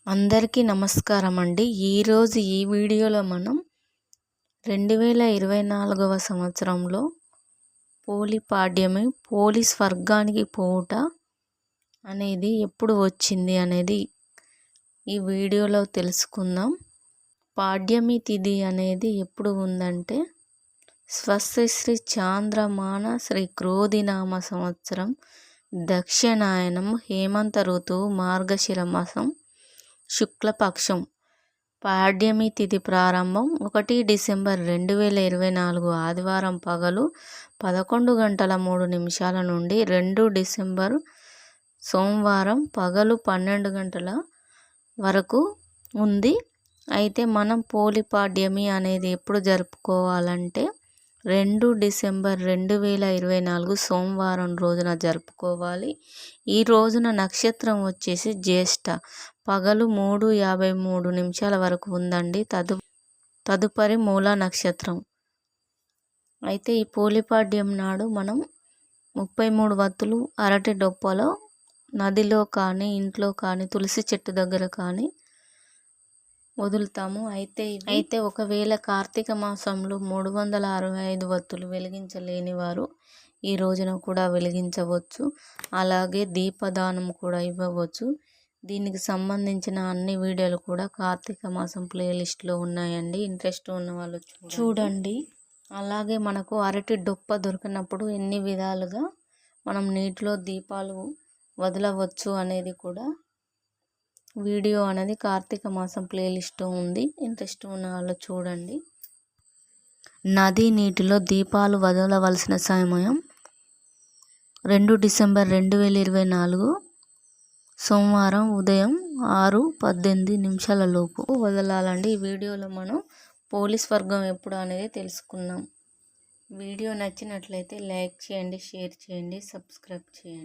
అందరికీ నమస్కారం అండి. ఈరోజు ఈ వీడియోలో మనం 2024వ సంవత్సరంలో పోలిపాడ్యమి పోలి స్వర్గానికి పోవుట అనేది ఎప్పుడు వచ్చింది అనేది ఈ వీడియోలో తెలుసుకుందాం. పాడ్యమి తిథి అనేది ఎప్పుడు ఉందంటే స్వస్తి చాంద్రమాన శ్రీ క్రోధినామ సంవత్సరం దక్షిణాయనం హేమంత ఋతువు మార్గశిర మాసం శుక్లపక్షం పాడ్యమి తిథి ప్రారంభం 1 డిసెంబర్ 2024 ఆదివారం పగలు 11:03 నుండి 2 డిసెంబర్ సోమవారం పగలు 12 వరకు ఉంది. అయితే మనం పోలిపాడ్యమి అనేది ఎప్పుడు జరుపుకోవాలంటే 2 డిసెంబర్ 2024 సోమవారం రోజున జరుపుకోవాలి. ఈ రోజున నక్షత్రం వచ్చేసి జ్యేష్ఠ పగలు 3:53 వరకు ఉందండి. తదుపరి మూల నక్షత్రం. అయితే ఈ పోలిపాడ్యం నాడు మనం 33 వత్తులు అరటి డొప్పలో నదిలో కానీ ఇంట్లో కానీ తులసి చెట్టు దగ్గర కానీ వదులుతాము. అయితే ఒకవేళ కార్తీక మాసంలో 365 వత్తులు వెలిగించలేని వారు ఈ రోజున కూడా వెలిగించవచ్చు. అలాగే దీపదానం కూడా ఇవ్వవచ్చు. దీనికి సంబంధించిన అన్ని వీడియోలు కూడా కార్తీక మాసం ప్లేలిస్ట్లో ఉన్నాయండి. ఇంట్రెస్ట్ ఉన్న వాళ్ళు చూడండి. అలాగే మనకు అరటి డొప్ప దొరికినప్పుడు ఎన్ని విధాలుగా మనం నీటిలో దీపాలు వదలవచ్చు అనేది కూడా వీడియో అనేది కార్తీక మాసం ప్లేలిస్ట్లో ఉంది. ఇంట్రెస్ట్ ఉన్న వాళ్ళు చూడండి. నది నీటిలో దీపాలు వదలవలసిన సమయం 2 డిసెంబర్ 2024 సోమవారం ఉదయం 6:18 లోపు వదలాలండి. ఈ వీడియోలో మనం పోలి స్వర్గం ఎప్పుడు అనేది తెలుసుకున్నాం. వీడియో నచ్చినట్లయితే లైక్ చేయండి, షేర్ చేయండి, సబ్స్క్రైబ్ చేయండి.